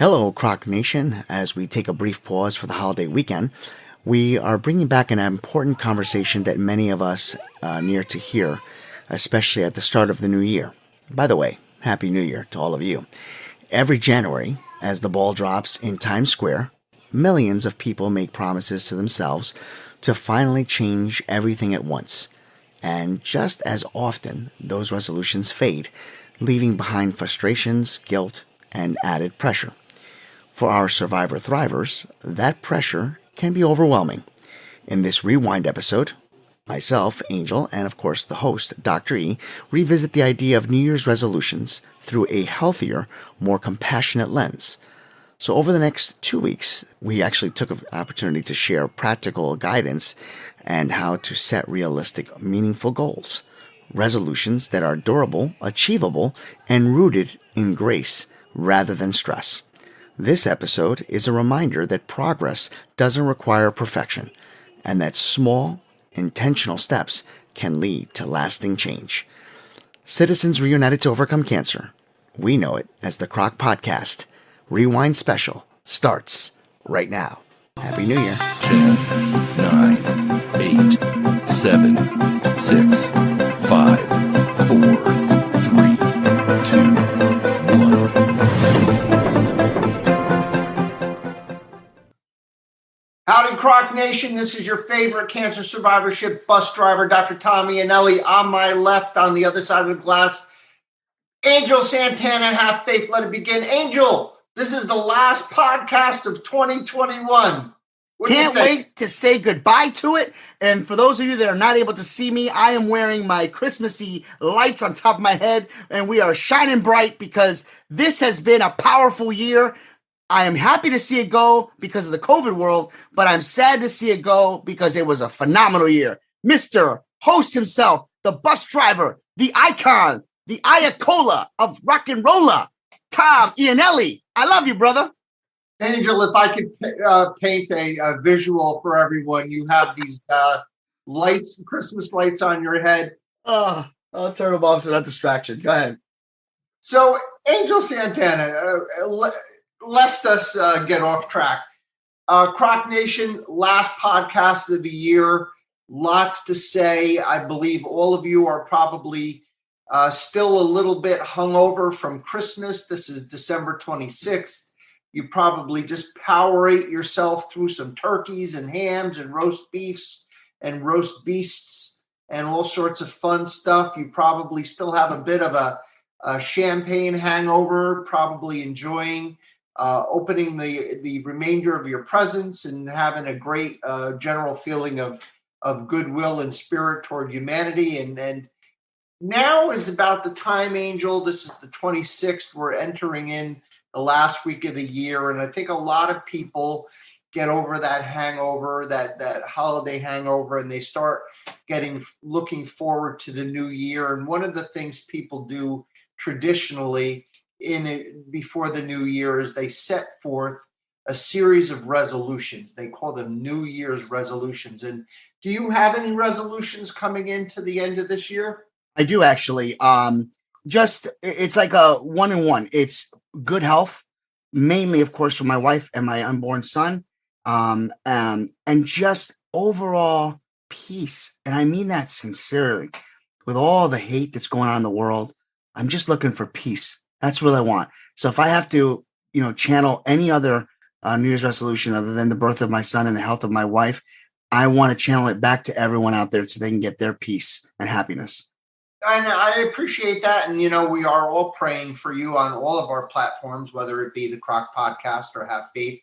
Hello, Croc Nation. As we take a brief pause for the holiday weekend, we are bringing back an important conversation that many of us near to hear, especially at the start of the new year. By the way, Happy New Year to all of you. Every January, as the ball drops in Times Square, millions of people make promises to themselves to finally change everything at once. And just as often, those resolutions fade, leaving behind frustrations, guilt, and added pressure. For our survivor thrivers, that pressure can be overwhelming. In this rewind episode, myself, Angel, and of course the host, Dr. E, revisit the idea of New Year's resolutions through a healthier, more compassionate lens. So over the next 2 weeks, we actually took an opportunity to share practical guidance and how to set realistic, meaningful goals. Resolutions that are durable, achievable, and rooted in grace rather than stress. This episode is a reminder that progress doesn't require perfection, and that small, intentional steps can lead to lasting change. Citizens reunited to overcome cancer. We know it as the Croc Podcast. Rewind Special starts right now. Happy New Year. 10, 9, 8, 7, 6, 5, 4, 3, 2, 1. Howdy, Croc Nation. This is your favorite cancer survivorship bus driver, Dr. Tommy Anelli. On my left, on the other side of the glass, Angel Santana. Have faith, let it begin. Angel, this is the last podcast of 2021. Can't wait to say goodbye to it. And for those of you that are not able to see me, I am wearing my Christmassy lights on top of my head, and we are shining bright because this has been a powerful year. I am happy to see it go because of the COVID world, but I'm sad to see it go because it was a phenomenal year. Mr. Host himself, the bus driver, the icon, the Ayatollah of rock and roller, Tom Ianelli. I love you, brother. Angel, if I could paint a visual for everyone, you have these lights, Christmas lights on your head. I'll turn them off so not distraction. Go ahead. So, Angel Santana, lest us get off track. Croc Nation, last podcast of the year. Lots to say. I believe all of you are probably still a little bit hungover from Christmas. This is December 26th. You probably just powerate yourself through some turkeys and hams and roast beefs and roast beasts and all sorts of fun stuff. You probably still have a bit of a champagne hangover, probably enjoying opening the remainder of your presents and having a great general feeling of goodwill and spirit toward humanity. And now is about the time, Angel. This is the 26th. We're entering in the last week of the year. And I think a lot of people get over that hangover, that holiday hangover, and they start looking forward to the new year. And one of the things people do traditionally before the new year is they set forth a series of resolutions. They call them New Year's resolutions. And do you have any resolutions coming into the end of this year? I do actually. It's like a 1-in-1. It's good health, mainly, of course, for my wife and my unborn son, and just overall peace. And I mean that sincerely. With all the hate that's going on in the world, I'm just looking for peace. That's what I want. So if I have to, channel any other New Year's resolution other than the birth of my son and the health of my wife, I want to channel it back to everyone out there so they can get their peace and happiness. And I appreciate that. And, we are all praying for you on all of our platforms, whether it be the Croc Podcast or Have Faith.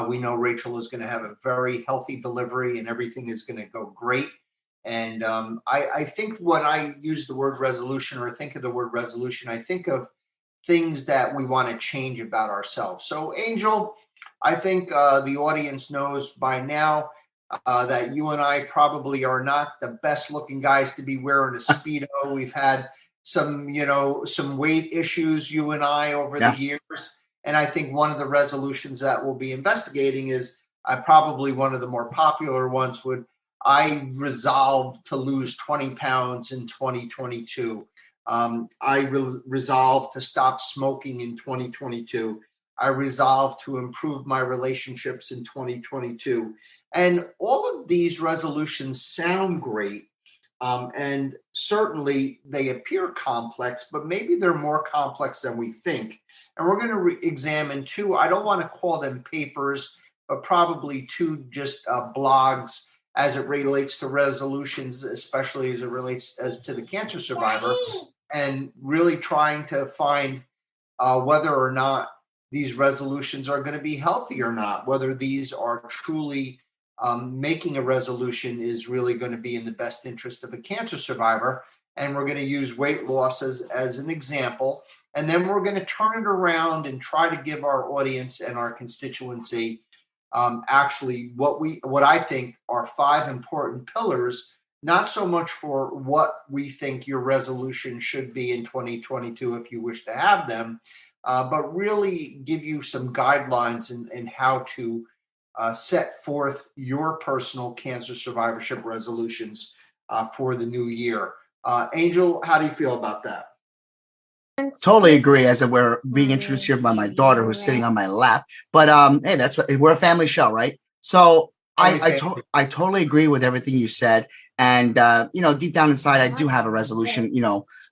We know Rachel is going to have a very healthy delivery and everything is going to go great. And I think when I use the word resolution or think of the word resolution, I think of things that we want to change about ourselves. So, Angel, I think the audience knows by now that you and I probably are not the best looking guys to be wearing a Speedo. We've had some weight issues, you and I, over the years. And I think one of the resolutions that we'll be investigating is probably one of the more popular ones I resolved to lose 20 pounds in 2022. I resolved to stop smoking in 2022. I resolve to improve my relationships in 2022. And all of these resolutions sound great. And certainly they appear complex, but maybe they're more complex than we think. And we're going to examine two, I don't want to call them papers, but probably two just blogs as it relates to resolutions, especially as it relates as to the cancer survivor, and really trying to find whether or not these resolutions are going to be healthy or not, whether these are truly making a resolution is really going to be in the best interest of a cancer survivor. And we're going to use weight loss as an example. And then we're going to turn it around and try to give our audience and our constituency actually what I think are 5 important pillars, not so much for what we think your resolution should be in 2022 if you wish to have them, but really give you some guidelines in how to set forth your personal cancer survivorship resolutions for the new year. Angel, how do you feel about that? Totally agree. As we're being introduced here by my daughter, who's sitting on my lap. But hey, that's what we're a family show, right? So I totally agree with everything you said. And deep down inside, I do have a resolution.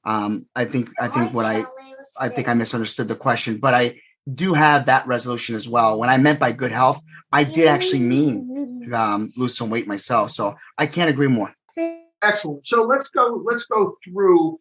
I think I misunderstood the question, but I do have that resolution as well. When I meant by good health, I did actually mean lose some weight myself. So I can't agree more. Excellent. So let's go through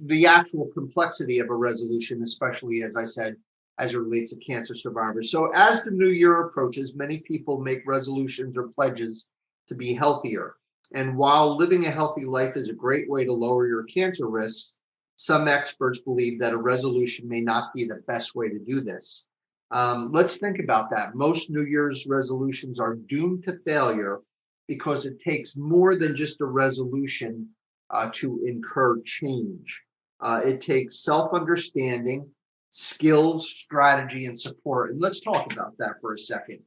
the actual complexity of a resolution, especially, as I said, as it relates to cancer survivors. So as the new year approaches, many people make resolutions or pledges to be healthier. And while living a healthy life is a great way to lower your cancer risk, some experts believe that a resolution may not be the best way to do this. Let's think about that. Most New Year's resolutions are doomed to failure because it takes more than just a resolution to incur change. It takes self-understanding, skills, strategy, and support. And let's talk about that for a second.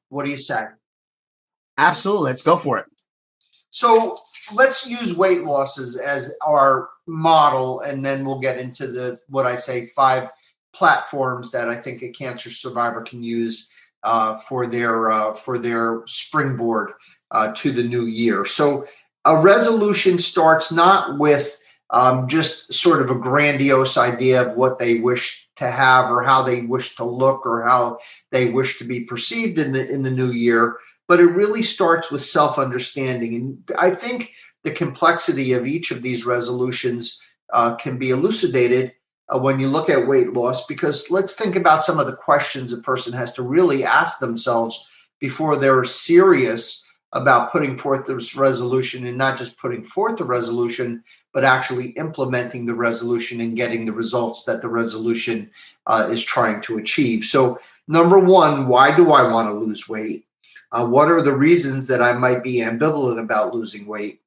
What do you say? Absolutely. Let's go for it. So let's use weight losses as our model, and then we'll get into what I say 5 platforms that I think a cancer survivor can use for their springboard to the new year. So a resolution starts not with just sort of a grandiose idea of what they wish to have or how they wish to look or how they wish to be perceived in the new year, but it really starts with self-understanding. And I think the complexity of each of these resolutions can be elucidated when you look at weight loss, because let's think about some of the questions a person has to really ask themselves before they're serious about putting forth this resolution, and not just putting forth the resolution, but actually implementing the resolution and getting the results that the resolution is trying to achieve. So number 1, why do I want to lose weight? What are the reasons that I might be ambivalent about losing weight?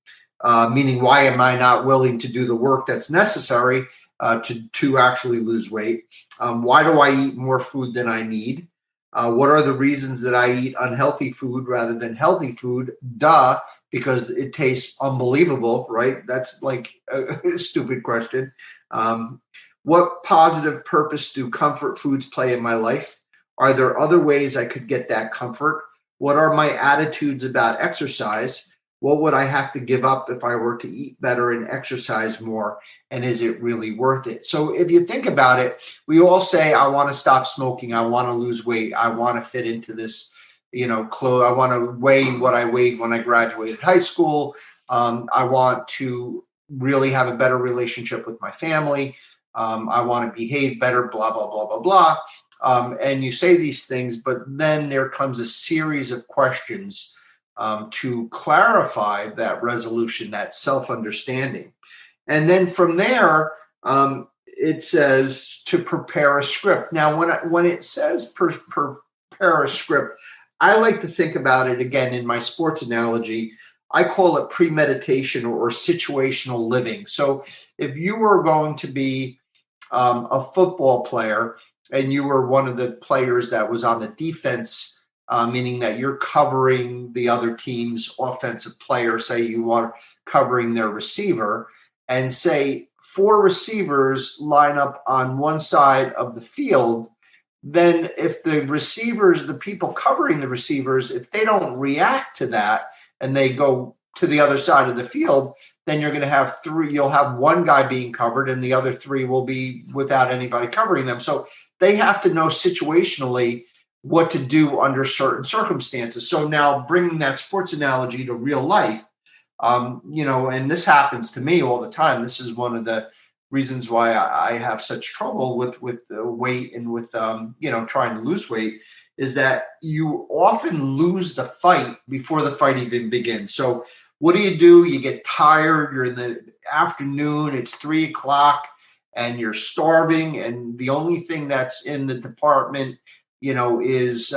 Meaning, why am I not willing to do the work that's necessary to actually lose weight? Why do I eat more food than I need? What are the reasons that I eat unhealthy food rather than healthy food? Duh, because it tastes unbelievable, right? That's like a stupid question. What positive purpose do comfort foods play in my life? Are there other ways I could get that comfort? What are my attitudes about exercise? What would I have to give up if I were to eat better and exercise more? And is it really worth it? So if you think about it, we all say, I want to stop smoking. I want to lose weight. I want to fit into this, clothes. I want to weigh what I weighed when I graduated high school. I want to really have a better relationship with my family. I want to behave better, blah, blah, blah, blah, blah. And you say these things, but then there comes a series of questions to clarify that resolution, that self-understanding. And then from there, it says to prepare a script. Now, when it says prepare a script, I like to think about it, again, in my sports analogy, I call it premeditation or situational living. So if you were going to be a football player and you were one of the players that was on the defense, meaning that you're covering the other team's offensive player, say you are covering their receiver, and say 4 receivers line up on one side of the field, then if the receivers, the people covering the receivers, if they don't react to that and they go to the other side of the field, then you're going to have you'll have one guy being covered and the other three will be without anybody covering them. So they have to know situationally what to do under certain circumstances. So now bringing that sports analogy to real life, and this happens to me all the time. This is one of the reasons why I have such trouble with the weight and with trying to lose weight, is that you often lose the fight before the fight even begins. So what do? You get tired. You're in the afternoon. It's 3:00 and you're starving. And the only thing that's in the department, is,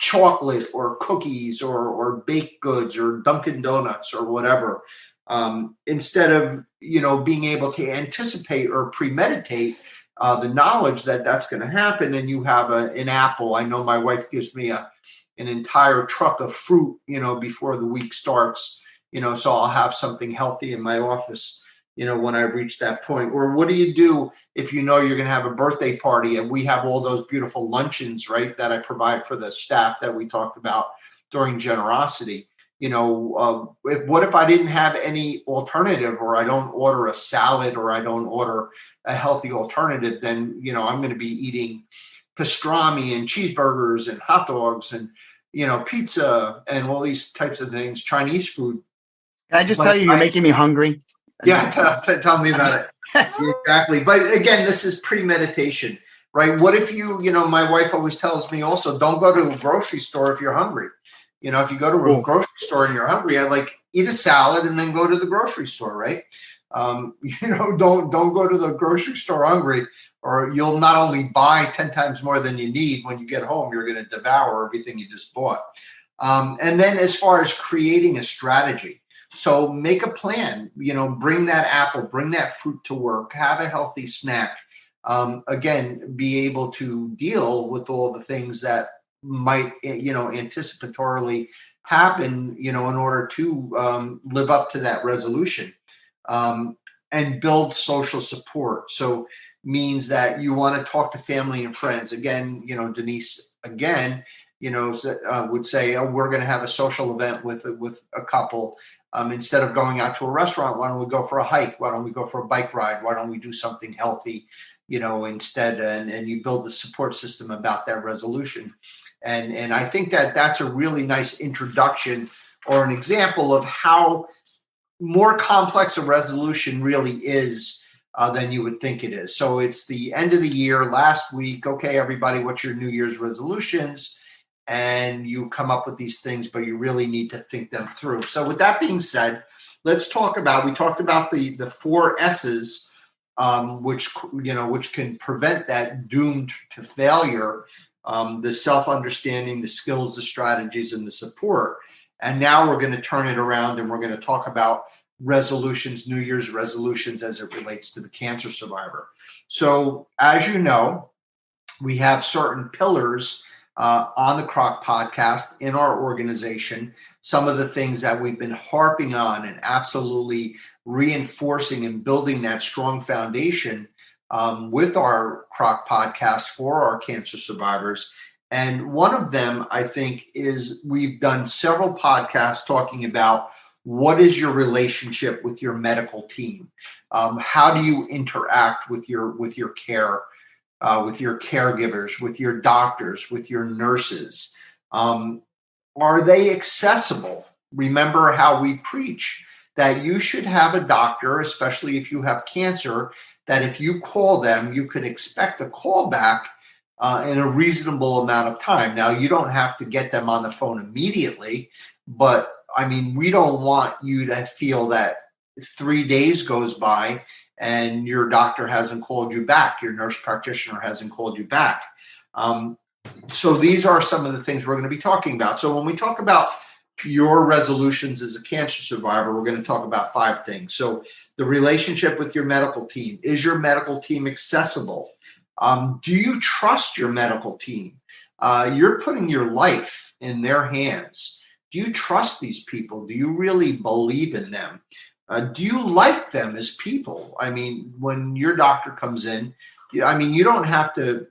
chocolate or cookies or baked goods or Dunkin' Donuts or whatever. Instead of, being able to anticipate or premeditate the knowledge that that's going to happen, and you have an apple. I know my wife gives me an entire truck of fruit, before the week starts, so I'll have something healthy in my office, when I reach that point. Or what do you do if you're going to have a birthday party, and we have all those beautiful luncheons, right, that I provide for the staff that we talked about during generosity? What if I didn't have any alternative, or I don't order a salad, or I don't order a healthy alternative? Then, I'm going to be eating pastrami and cheeseburgers and hot dogs and, pizza and all these types of things, Chinese food. Can I just tell you, you're making me hungry? Yeah, tell me about it. Exactly. But again, this is premeditation, right? What if my wife always tells me also, don't go to a grocery store if you're hungry. If you go to a grocery store and you're hungry, I eat a salad and then go to the grocery store, right? Don't go to the grocery store hungry, or you'll not only buy 10 times more than you need. When you get home, you're going to devour everything you just bought. And then as far as creating a strategy, so make a plan, bring that apple, bring that fruit to work, have a healthy snack. Again, be able to deal with all the things that might, anticipatorily happen, in order to live up to that resolution, and build social support. So means that you want to talk to family and friends. Again, Denise, would say, oh, we're going to have a social event with a couple. Instead of going out to a restaurant, why don't we go for a hike? Why don't we go for a bike ride? Why don't we do something healthy, instead? And you build the support system about that resolution. And I think that that's a really nice introduction or an example of how more complex a resolution really is than you would think it is. So it's the end of the year, last week. Okay, everybody, what's your New Year's resolutions? And you come up with these things, but you really need to think them through. So with that being said, let's talk about, we talked about the 4 S's, which can prevent that doomed to failure, the self-understanding, the skills, the strategies, and the support. And now we're going to turn it around and we're going to talk about resolutions, New Year's resolutions as it relates to the cancer survivor. So as you know, we have certain pillars on the Croc podcast in our organization. Some of the things that we've been harping on and absolutely reinforcing and building that strong foundation with our Croc podcast for our cancer survivors. And one of them, I think, is we've done several podcasts talking about what is your relationship with your medical team? How do you interact with your care, with your caregivers, with your doctors, with your nurses? Are they accessible? Remember how we preach that you should have a doctor, especially if you have cancer, that if you call them, you can expect a call back in a reasonable amount of time. Now, you don't have to get them on the phone immediately, but I mean, we don't want you to feel that 3 days goes by and your doctor hasn't called you back, your nurse practitioner hasn't called you back. So these are some of the things we're going to be talking about. So when we talk about your resolutions as a cancer survivor, we're going to talk about 5 things. So the relationship with your medical team. Is your medical team accessible? Do you trust your medical team? You're putting your life in their hands. Do you trust these people? Do you really believe in them? Do you like them as people? I mean, when your doctor comes in, I mean, you don't have to,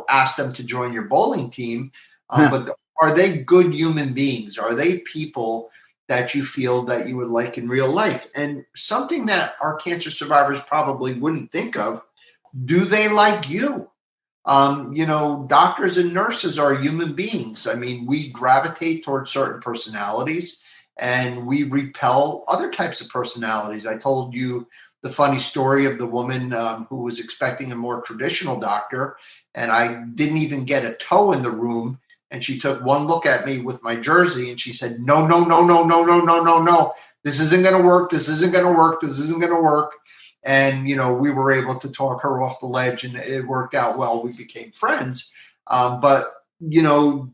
ask them to join your bowling team, Yeah. but are they good human beings? Are they people that you feel that you would like in real life? And something that our cancer survivors probably wouldn't think of, do they like you? Doctors and nurses are human beings. I mean, we gravitate towards certain personalities and we repel other types of personalities. I told you the funny story of the woman who was expecting a more traditional doctor, and I didn't even get a toe in the room. And she took one look at me with my jersey and she said, no, no, no, no, no, no, no, no, no. This isn't going to work. This isn't going to work. This isn't going to work. And, we were able to talk her off the ledge and it worked out well. We became friends. But, do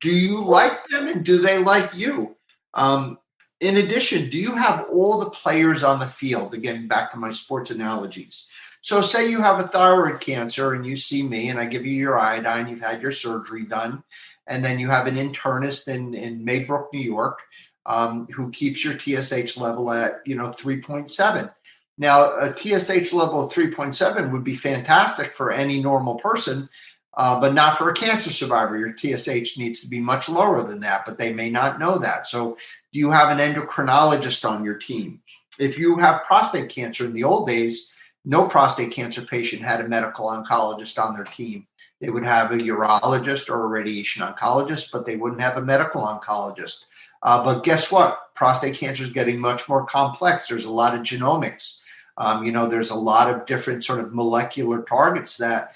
you like them and do they like you? In addition, do you have all the players on the field? Again, back to my sports analogies. So say you have a thyroid cancer and you see me and I give you your iodine, you've had your surgery done, and then you have an internist in Maybrook, New York, who keeps your TSH level at, 3.7. Now, a TSH level of 3.7 would be fantastic for any normal person, but not for a cancer survivor. Your TSH needs to be much lower than that, but they may not know that. So do you have an endocrinologist on your team? If you have prostate cancer in the old days, no prostate cancer patient had a medical oncologist on their team. They would have a urologist or a radiation oncologist, but they wouldn't have a medical oncologist. But guess what? Prostate cancer is getting much more complex. There's a lot of genomics. There's a lot of different sort of molecular targets that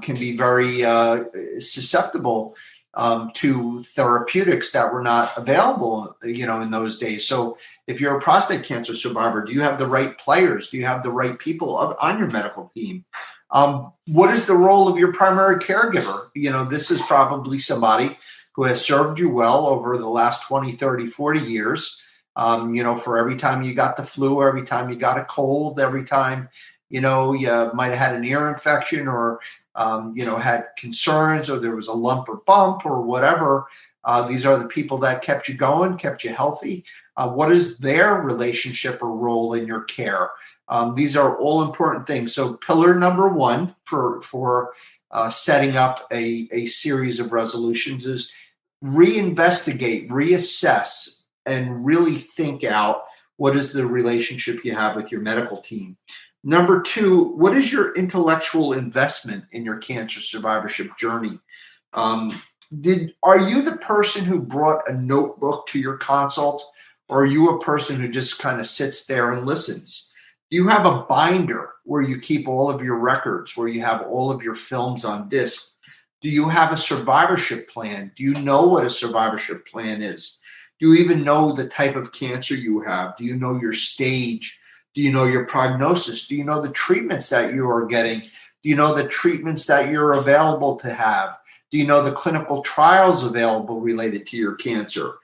can be very susceptible to therapeutics that were not available, in those days. So if you're a prostate cancer survivor, do you have the right players? Do you have the right people on your medical team? What is the role of your primary caregiver? This is probably somebody who has served you well over the last 20, 30, 40 years. For every time you got the flu, every time you got a cold, every time, you might have had an ear infection or, had concerns or there was a lump or bump or whatever. These are the people that kept you going, kept you healthy. What is their relationship or role in your care? These are all important things. So pillar number one for setting up a series of resolutions is reinvestigate, reassess, and really think out what is the relationship you have with your medical team. Number two, what is your intellectual investment in your cancer survivorship journey? Are you the person who brought a notebook to your consult, or are you a person who just kind of sits there and listens? Do you have a binder where you keep all of your records, where you have all of your films on disc? Do you have a survivorship plan? Do you know what a survivorship plan is? Do you even know the type of cancer you have? Do you know your stage? Do you know your prognosis? Do you know the treatments that you are getting? Do you know the treatments that you're available to have? Do you know the clinical trials available related to your cancer?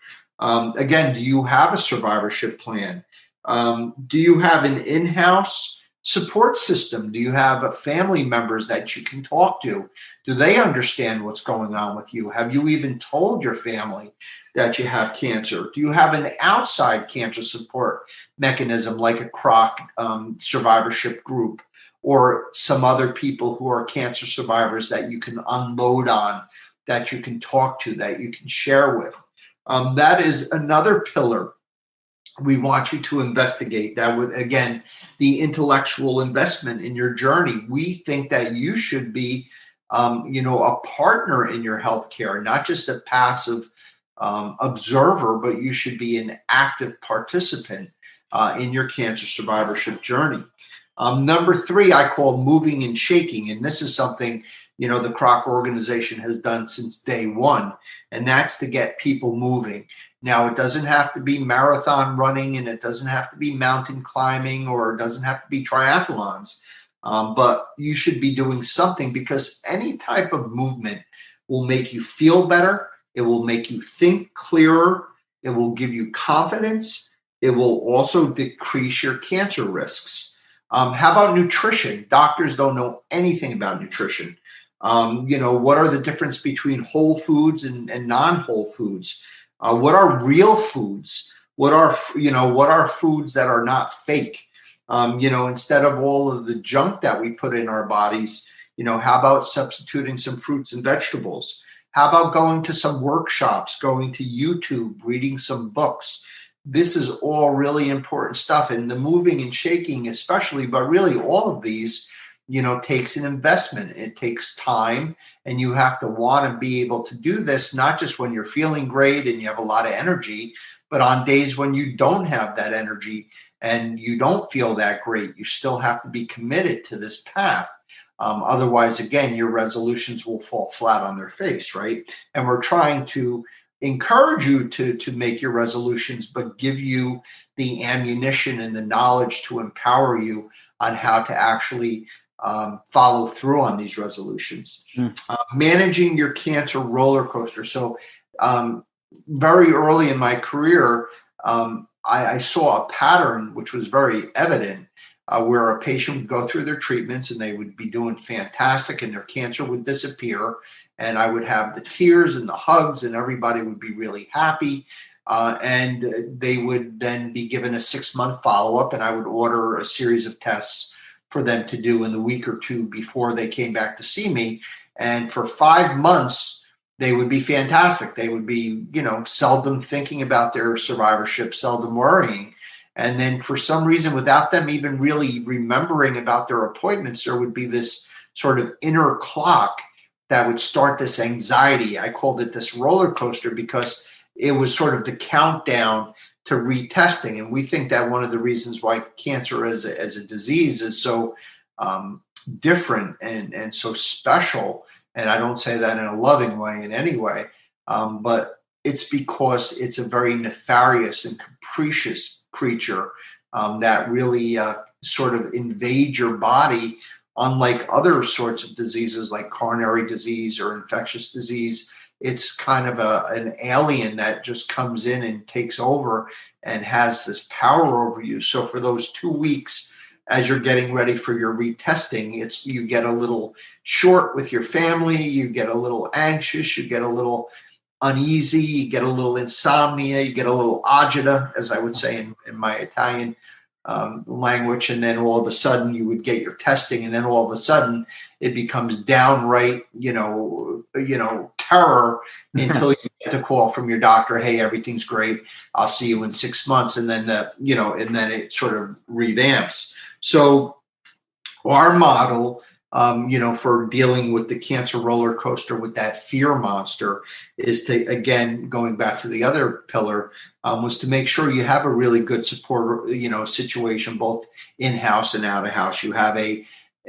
Again, do you have a survivorship plan? Do you have an in-house support system? Do you have family members that you can talk to? Do they understand what's going on with you? Have you even told your family that you have cancer? Do you have an outside cancer support mechanism like a CROC survivorship group or some other people who are cancer survivors that you can unload on, that you can talk to, that you can share with? That is another pillar we want you to investigate. That would, again, the intellectual investment in your journey. We think that you should be, a partner in your healthcare, not just a passive observer, but you should be an active participant in your cancer survivorship journey. Number three, I call moving and shaking. And this is something, the CROC organization has done since day one, and that's to get people moving. Now, it doesn't have to be marathon running, and it doesn't have to be mountain climbing, or it doesn't have to be triathlons, but you should be doing something, because any type of movement will make you feel better. It will make you think clearer. It will give you confidence. It will also decrease your cancer risks. How about nutrition? Doctors don't know anything about nutrition. What are the difference between whole foods and non-whole foods? What are real foods? What are foods that are not fake? Instead of all of the junk that we put in our bodies, How about substituting some fruits and vegetables? How about going to some workshops, going to YouTube, reading some books? This is all really important stuff. And the moving and shaking, especially, but really all of these, takes an investment. It takes time, and you have to want to be able to do this, not just when you're feeling great and you have a lot of energy, but on days when you don't have that energy and you don't feel that great. You still have to be committed to this path. Otherwise, again, your resolutions will fall flat on their face, right? And we're trying to encourage you to make your resolutions, but give you the ammunition and the knowledge to empower you on how to actually follow through on these resolutions. Managing your cancer roller coaster. So very early in my career, I saw a pattern which was very evident, where a patient would go through their treatments and they would be doing fantastic and their cancer would disappear. And I would have the tears and the hugs and everybody would be really happy. And they would then be given a 6-month follow-up, and I would order a series of tests for them to do in the week or two before they came back to see me. And for 5 months, they would be fantastic. They would be, seldom thinking about their survivorship, seldom worrying. And then for some reason, without them even really remembering about their appointments, there would be this sort of inner clock that would start this anxiety. I called it this roller coaster because it was sort of the countdown to retesting. And we think that one of the reasons why cancer as a disease is so different and so special, and I don't say that in a loving way in any way, but it's because it's a very nefarious and capricious creature that really sort of invade your body, unlike other sorts of diseases like coronary disease or infectious disease. It's kind of an alien that just comes in and takes over and has this power over you. So for those 2 weeks, as you're getting ready for your retesting, you get a little short with your family, you get a little anxious, you get a little uneasy, you get a little insomnia, you get a little agita, as I would say in my Italian language, and then all of a sudden you would get your testing, and then all of a sudden it becomes downright, terror until you get a call from your doctor, hey, everything's great, I'll see you in 6 months, and then and then it sort of revamps. So our model, for dealing with the cancer roller coaster with that fear monster is to, again, going back to the other pillar, was to make sure you have a really good support, situation, both in-house and out-of-house. You have an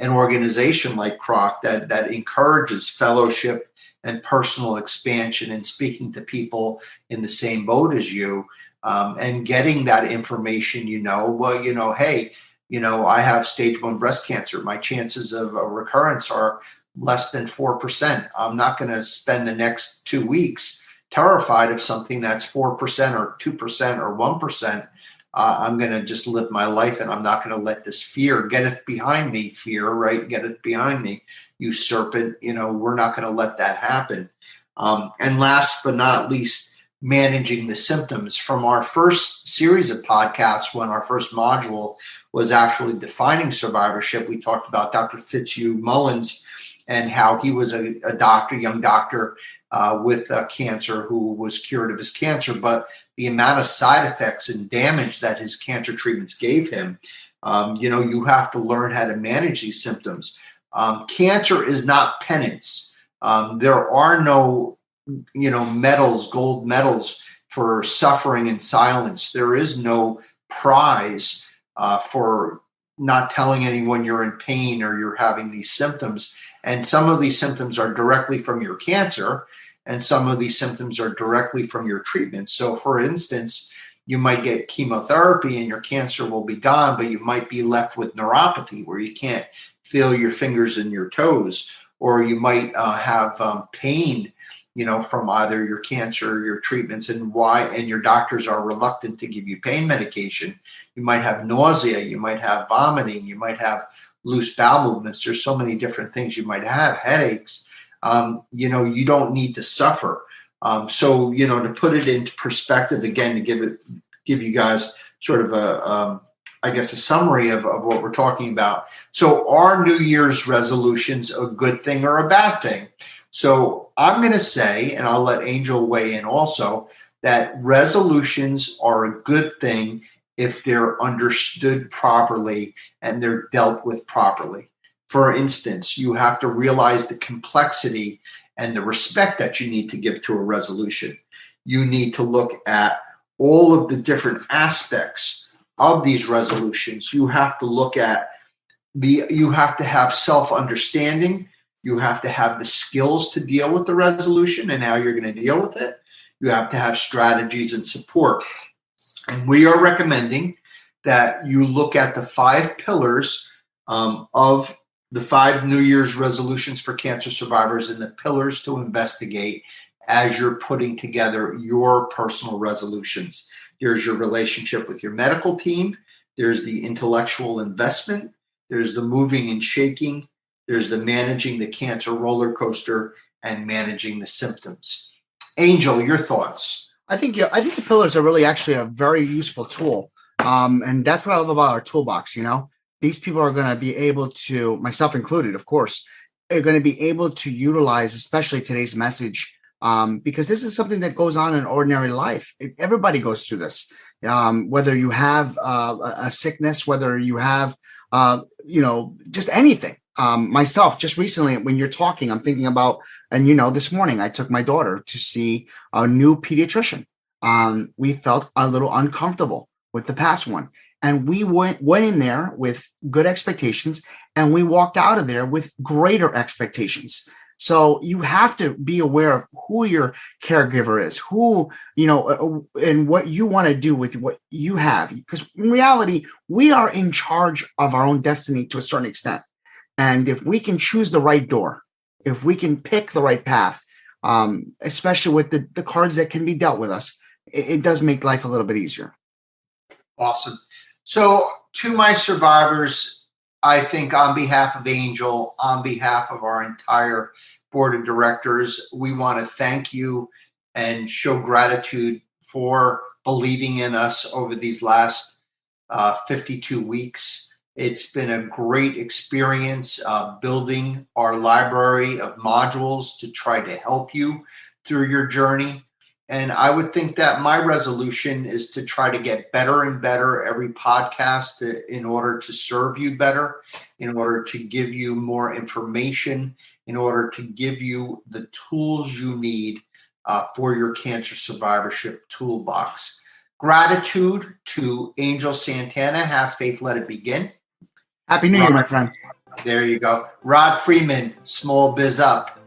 organization like CROC that encourages fellowship and personal expansion and speaking to people in the same boat as you, and getting that information, hey, I have stage 1 breast cancer. My chances of a recurrence are less than 4%. I'm not going to spend the next 2 weeks terrified of something that's 4% or 2% or 1%. I'm going to just live my life, and I'm not going to let this fear get it behind me. Fear, right? Get it behind me. You serpent, we're not going to let that happen. And last but not least, managing the symptoms. From our first series of podcasts, when our first module was actually defining survivorship, we talked about Dr. Fitzhugh Mullins and how he was a young doctor with cancer who was cured of his cancer, but the amount of side effects and damage that his cancer treatments gave him, you have to learn how to manage these symptoms. Cancer is not penance. There are no, medals, gold medals for suffering in silence. There is no prize for not telling anyone you're in pain or you're having these symptoms. And some of these symptoms are directly from your cancer, and some of these symptoms are directly from your treatment. So, for instance, you might get chemotherapy and your cancer will be gone, but you might be left with neuropathy where you can't feel your fingers and your toes, or you might have pain, from either your cancer or your treatments, and your doctors are reluctant to give you pain medication. You might have nausea, you might have vomiting, you might have loose bowel movements. There's so many different things you might have, headaches. You don't need to suffer. So, to put it into perspective again, to give you guys sort of a summary of what we're talking about. So are New Year's resolutions a good thing or a bad thing? So I'm going to say, and I'll let Angel weigh in also, that resolutions are a good thing if they're understood properly and they're dealt with properly. For instance, you have to realize the complexity and the respect that you need to give to a resolution. You need to look at all of the different aspects of these resolutions. You have to look at you have to have self-understanding. You have to have the skills to deal with the resolution and how you're going to deal with it. You have to have strategies and support. And we are recommending that you look at the 5 pillars of the 5 New Year's resolutions for cancer survivors and the pillars to investigate as you're putting together your personal resolutions. There's your relationship with your medical team. There's the intellectual investment. There's the moving and shaking. There's the managing the cancer roller coaster and managing the symptoms. Angel, your thoughts? I think the pillars are really actually a very useful tool. And that's what I love about our toolbox. These people are going to be able to, myself included, of course, are going to be able to utilize, especially today's message, because this is something that goes on in ordinary life. Everybody goes through this, whether you have a sickness, whether you have, just anything. Myself, just recently, when you're talking, I'm thinking about, and this morning I took my daughter to see a new pediatrician. We felt a little uncomfortable with the past one. And we went in there with good expectations, and we walked out of there with greater expectations. So you have to be aware of who your caregiver is, who, and what you want to do with what you have. Because in reality, we are in charge of our own destiny to a certain extent. And if we can choose the right door, if we can pick the right path, especially with the cards that can be dealt with us, it does make life a little bit easier. Awesome. So to my survivors, I think on behalf of Angel, on behalf of our entire board of directors, we want to thank you and show gratitude for believing in us over these last 52 weeks. It's been a great experience building our library of modules to try to help you through your journey. And I would think that my resolution is to try to get better and better every podcast in order to serve you better, in order to give you more information, in order to give you the tools you need for your cancer survivorship toolbox. Gratitude to Angel Santana. Have faith, let it begin. Happy New Year, my friend. There you go. Rod Freeman, Small Biz Up.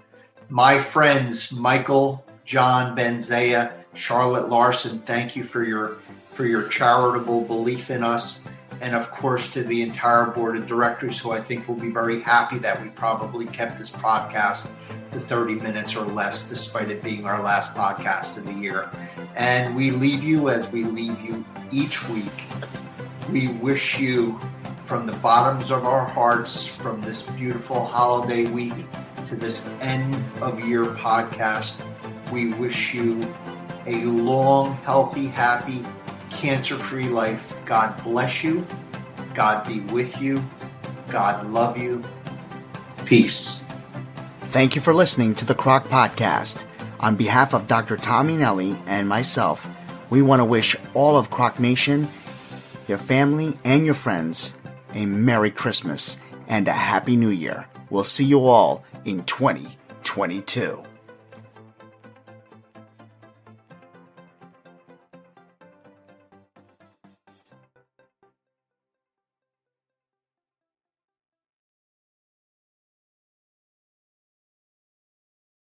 My friends, Michael, John Benzea, Charlotte Larson, thank you for your charitable belief in us. And of course, to the entire board of directors, who I think will be very happy that we probably kept this podcast to 30 minutes or less, despite it being our last podcast of the year. And we leave you as we leave you each week. We wish you, from the bottoms of our hearts, from this beautiful holiday week to this end of year podcast, we wish you a long, healthy, happy, cancer-free life. God bless you. God be with you. God love you. Peace. Thank you for listening to the Croc Podcast. On behalf of Dr. Tommy Nelly and myself, we want to wish all of Croc Nation, your family, and your friends a Merry Christmas and a Happy New Year. We'll see you all in 2022.